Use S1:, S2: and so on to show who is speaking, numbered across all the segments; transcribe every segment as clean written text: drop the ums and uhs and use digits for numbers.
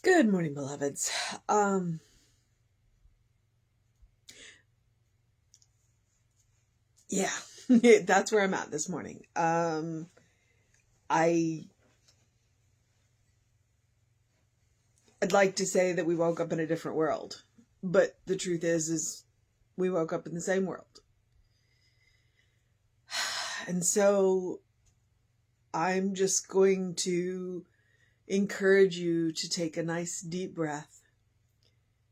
S1: Good morning, beloveds. Yeah, that's where I'm at this morning. I'd like to say that we woke up in a different world, but the truth is we woke up in the same world. And so I'm just going to encourage you to take a nice deep breath,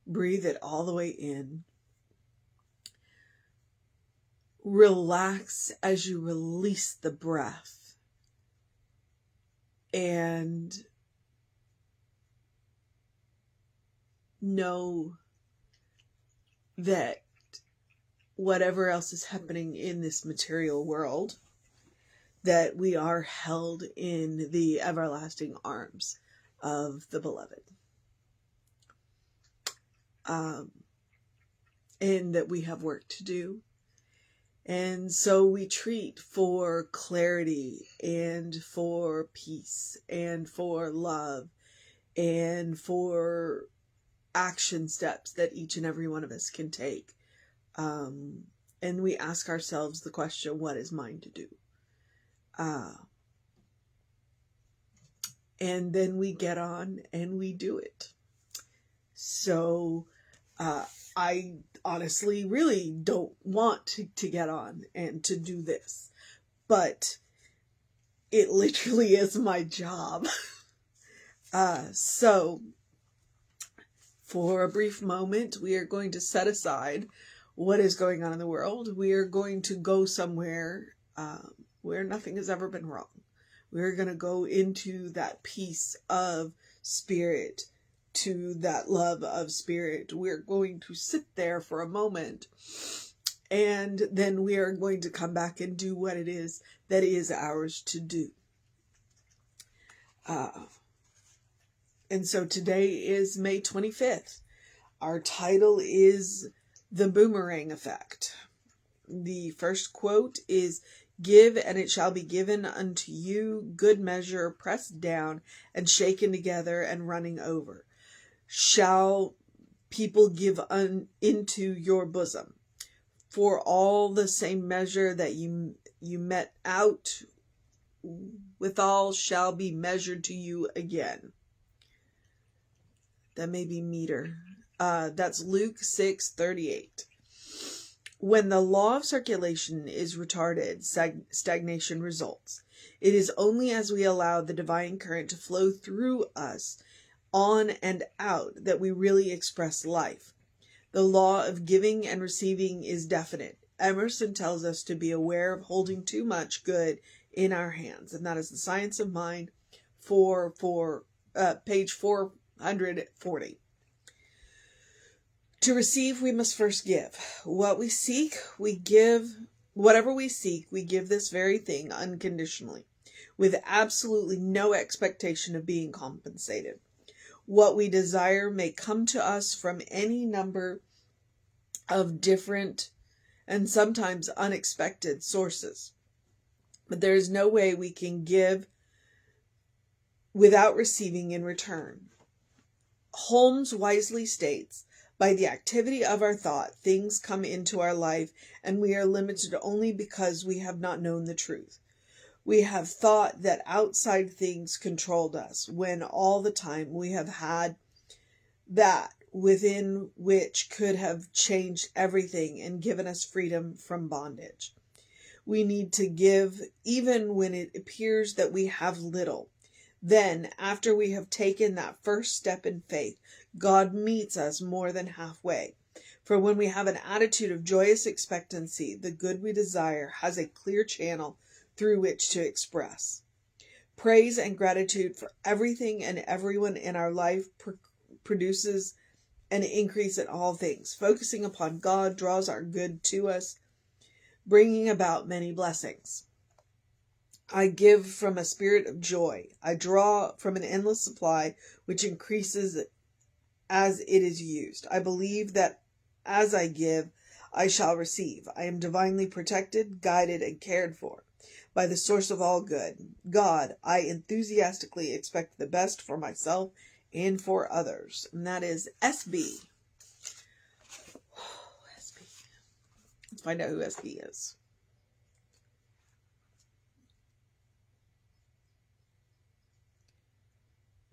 S1: breathe it all the way in, relax as you release the breath, and know that whatever else is happening in this material world, that we are held in the everlasting arms of the beloved. And that we have work to do. And so we treat for clarity and for peace and for love and for action steps that each and every one of us can take. And we ask ourselves the question, what is mine to do? And then we get on and we do it. So I honestly really don't want to get on and to do this, but it literally is my job. So for a brief moment, we are going to set aside what is going on in the world. We are going to go somewhere where nothing has ever been wrong. We're going to go into that peace of spirit, to that love of spirit. We're going to sit there for a moment, and then we are going to come back and do what it is that is ours to do. And so today is May 25th. Our title is The Boomerang Effect. The first quote is, "Give, and it shall be given unto you, good measure, pressed down, and shaken together, and running over. Shall people give into your bosom. For all the same measure that you met out withal shall be measured to you again." That may be meter. That's Luke 6:38. When the law of circulation is retarded, stagnation results. It is only as we allow the divine current to flow through us, on and out, that we really express life. The law of giving and receiving is definite. Emerson tells us to be aware of holding too much good in our hands, and that is The Science of Mind, page 440. To receive, we must first give. What we seek, we give. Whatever we seek, we give this very thing unconditionally, with absolutely no expectation of being compensated. What we desire may come to us from any number of different and sometimes unexpected sources. But there is no way we can give without receiving in return. Holmes wisely states, "By the activity of our thought, things come into our life, and we are limited only because we have not known the truth. We have thought that outside things controlled us, when all the time we have had that within which could have changed everything and given us freedom from bondage. We need to give even when it appears that we have little. Then, after we have taken that first step in faith, God meets us more than halfway. For when we have an attitude of joyous expectancy, the good we desire has a clear channel through which to express. Praise and gratitude for everything and everyone in our life produces an increase in all things. Focusing upon God draws our good to us, bringing about many blessings. I give from a spirit of joy. I draw from an endless supply which increases as it is used. I believe that as I give, I shall receive. I am divinely protected, guided, and cared for by the source of all good, God. I enthusiastically expect the best for myself and for others. And that is SB. SB. Let's find out who SB is.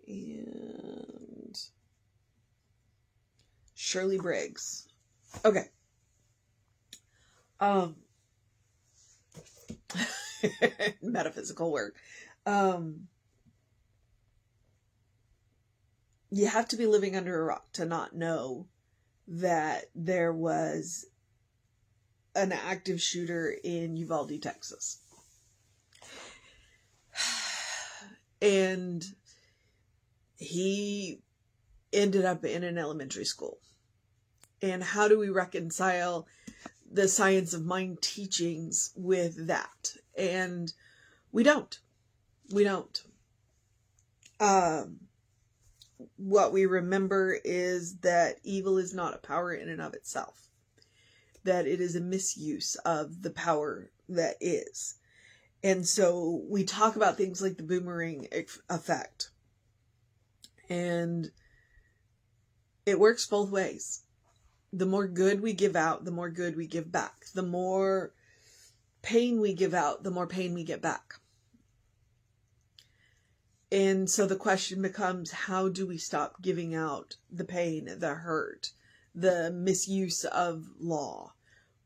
S1: And Shirley Briggs. Okay. Metaphysical work. You have to be living under a rock to not know that there was an active shooter in Uvalde, Texas. And he ended up in an elementary school. And how do we reconcile the science of mind teachings with that? And we don't. We don't. What we remember is that evil is not a power in and of itself. That it is a misuse of the power that is. And so we talk about things like the boomerang effect. And it works both ways. The more good we give out, the more good we give back. The more pain we give out, the more pain we get back. And so the question becomes, how do we stop giving out the pain, the hurt, the misuse of law?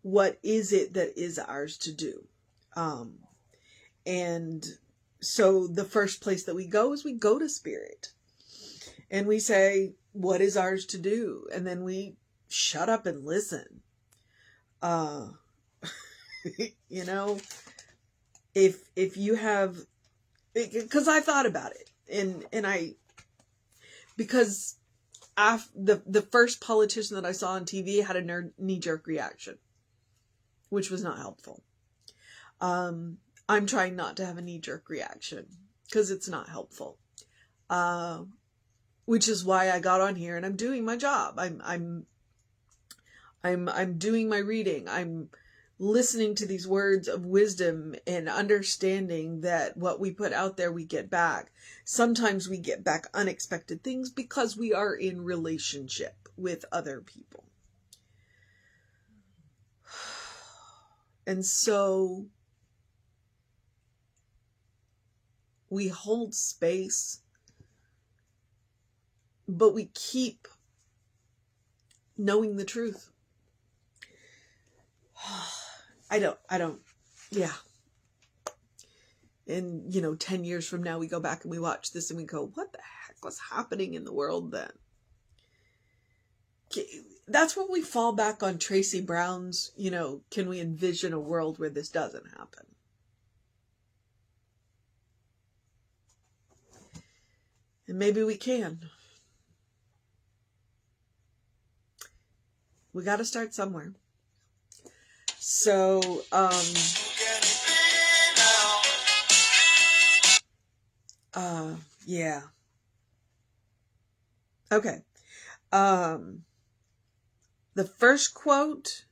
S1: What is it that is ours to do? And so the first place that we go is we go to Spirit. And we say, what is ours to do? And then we shut up and listen. You know, if you have, because I thought about it, and because the first politician that I saw on TV had a knee-jerk reaction, which was not helpful. I'm trying not to have a knee-jerk reaction because it's not helpful. Which is why I got on here and I'm doing my job. I'm doing my reading. I'm listening to these words of wisdom and understanding that what we put out there, we get back. Sometimes we get back unexpected things because we are in relationship with other people. And so we hold space, but we keep knowing the truth. I don't, yeah. And, 10 years from now, we go back and we watch this and we go, what the heck was happening in the world then? That's when we fall back on Tracy Brown's, can we envision a world where this doesn't happen? And maybe we can. We got to start somewhere. So, yeah. Okay. The first quote,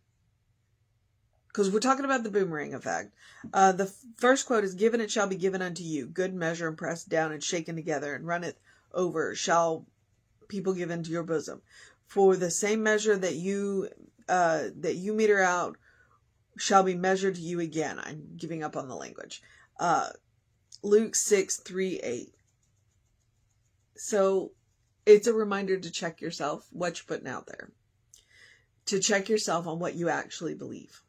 S1: because we're talking about the boomerang effect. The first quote is, given it shall be given unto you, good measure and pressed down and shaken together and runneth over shall people give into your bosom. For the same measure that you meter out shall be measured to you again. I'm giving up on the language. Luke 6:3-8. So it's a reminder to check yourself, what you're putting out there. To check yourself on what you actually believe.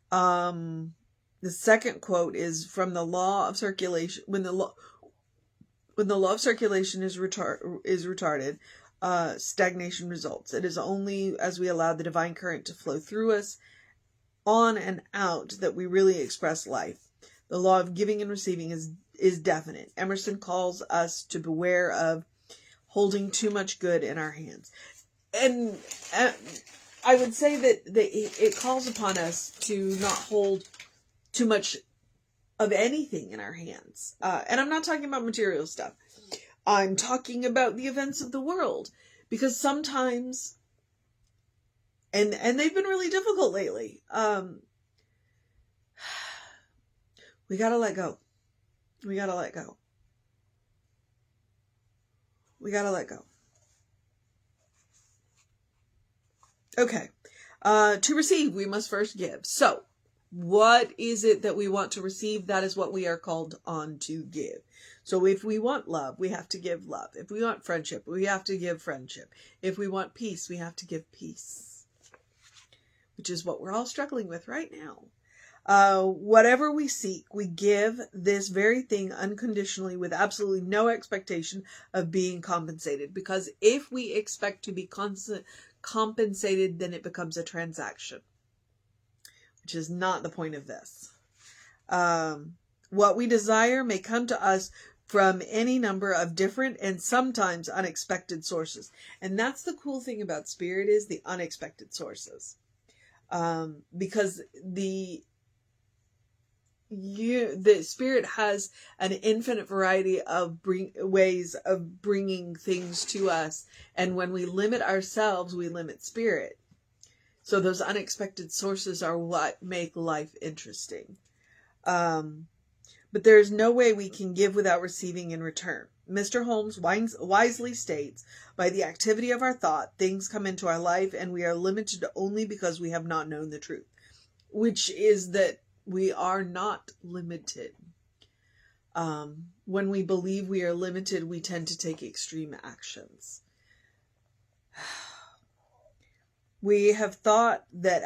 S1: The second quote is from the law of circulation. When the law of circulation is retarded, stagnation results. It is only as we allow the divine current to flow through us, on and out, that we really express life. The law of giving and receiving is definite. Emerson calls us to beware of holding too much good in our hands. And I would say that it calls upon us to not hold too much of anything in our hands. And I'm not talking about material stuff. I'm talking about the events of the world. Because sometimes, and they've been really difficult lately, we gotta let go. We gotta let go. We got to let go. Okay. To receive, we must first give. So, what is it that we want to receive? That is what we are called on to give. So if we want love, we have to give love. If we want friendship, we have to give friendship. If we want peace, we have to give peace. Which is what we're all struggling with right now. Whatever we seek, we give this very thing unconditionally with absolutely no expectation of being compensated. Because if we expect to be compensated, then it becomes a transaction, which is not the point of this. What we desire may come to us from any number of different and sometimes unexpected sources. And that's the cool thing about spirit, is the unexpected sources. Because the spirit has an infinite variety of ways of bringing things to us. And when we limit ourselves, we limit spirit. So those unexpected sources are what make life interesting. But there is no way we can give without receiving in return. Mr. Holmes wisely states, by the activity of our thought, things come into our life, and we are limited only because we have not known the truth. Which is that we are not limited. When we believe we are limited, we tend to take extreme actions. We have thought that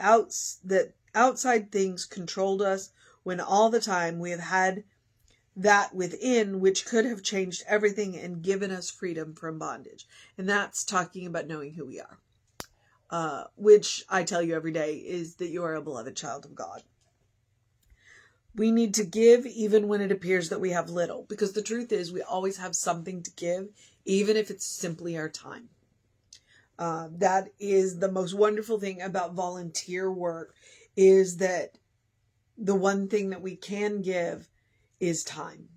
S1: outside things controlled us, when all the time we have had that within which could have changed everything and given us freedom from bondage. And that's talking about knowing who we are. Which I tell you every day is that you are a beloved child of God. We need to give even when it appears that we have little. Because the truth is, we always have something to give, even if it's simply our time. That is the most wonderful thing about volunteer work, is that the one thing that we can give is time.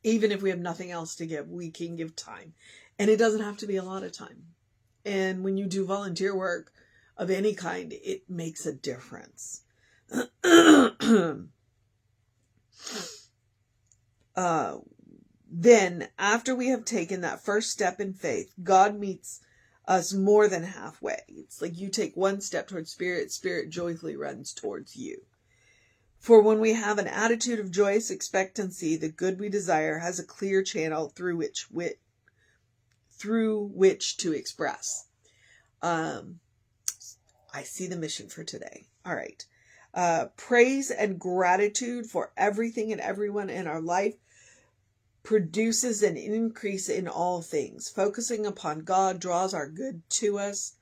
S1: Even if we have nothing else to give, we can give time. And it doesn't have to be a lot of time. And when you do volunteer work of any kind, it makes a difference. Then, after we have taken that first step in faith, God meets us more than halfway. It's like you take one step towards spirit, spirit joyfully runs towards you. For when we have an attitude of joyous expectancy, the good we desire has a clear channel through which to express. I see the mission for today. All right. Praise and gratitude for everything and everyone in our life produces an increase in all things. Focusing upon God draws our good to us,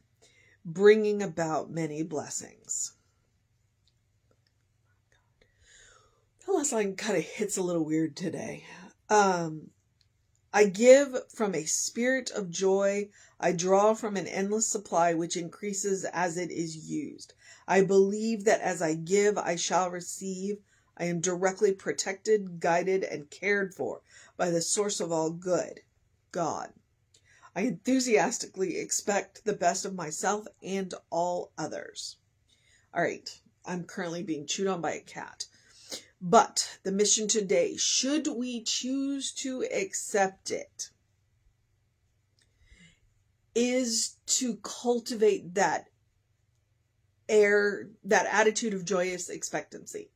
S1: bringing about many blessings. The last line kind of hits a little weird today. I give from a spirit of joy. I draw from an endless supply which increases as it is used. I believe that as I give, I shall receive. I am directly protected, guided, and cared for by the source of all good, God. I enthusiastically expect the best of myself and all others. All right, I'm currently being chewed on by a cat. But the mission today, should we choose to accept it, is to cultivate that attitude of joyous expectancy.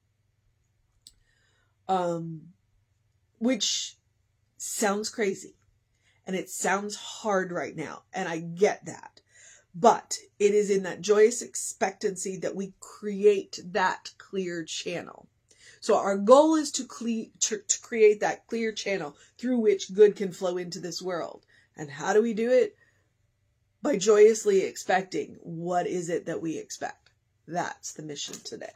S1: Which sounds crazy. And it sounds hard right now. And I get that. But it is in that joyous expectancy that we create that clear channel. So our goal is to create that clear channel through which good can flow into this world. And how do we do it? By joyously expecting. What is it that we expect? That's the mission today.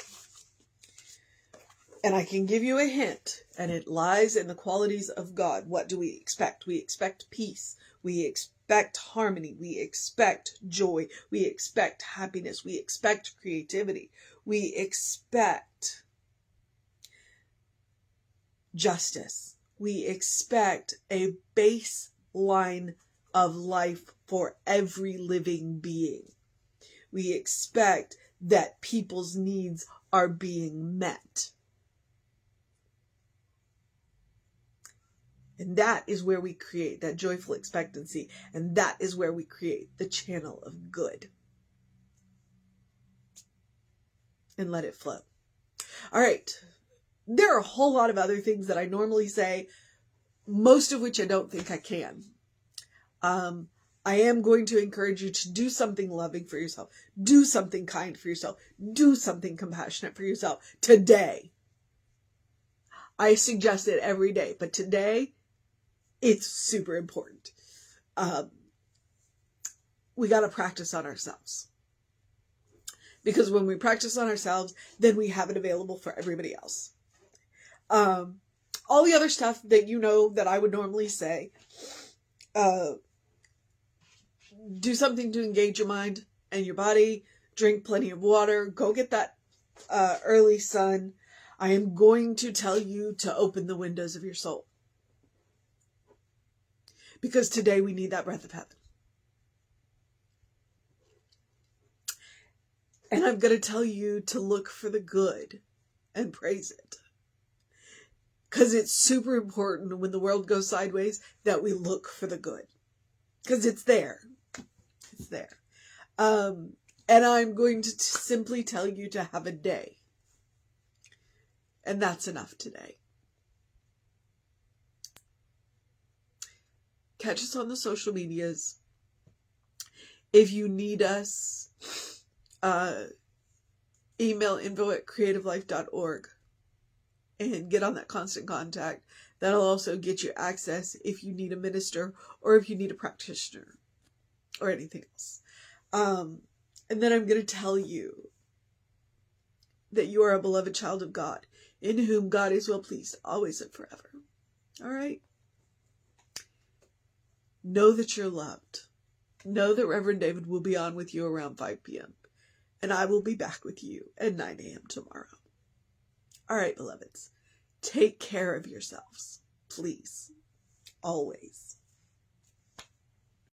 S1: And I can give you a hint, and it lies in the qualities of God. What do we expect? We expect peace. We expect harmony. We expect joy. We expect happiness. We expect creativity. We expect justice. We expect a baseline of life for every living being. We expect that people's needs are being met. And that is where we create that joyful expectancy. And that is where we create the channel of good. And let it flow. All right. There are a whole lot of other things that I normally say, most of which I don't think I can. I am going to encourage you to do something loving for yourself. Do something kind for yourself. Do something compassionate for yourself today. I suggest it every day, but today it's super important. We got to practice on ourselves. Because when we practice on ourselves, then we have it available for everybody else. All the other stuff that you know that I would normally say, do something to engage your mind and your body, drink plenty of water, go get that early sun. I am going to tell you to open the windows of your soul. Because today we need that breath of heaven. And I'm going to tell you to look for the good and praise it. Because it's super important when the world goes sideways that we look for the good. Because it's there. It's there. And I'm going to simply tell you to have a day. And that's enough today. Catch us on the social medias. If you need us, email info@creativelife.org and get on that constant contact. That'll also get you access if you need a minister or if you need a practitioner or anything else. And then I'm going to tell you that you are a beloved child of God, in whom God is well pleased, always and forever. All right? Know that you're loved. Know that Reverend David will be on with you around 5 p.m. And I will be back with you at 9 a.m. tomorrow. All right, beloveds. Take care of yourselves, please. Always.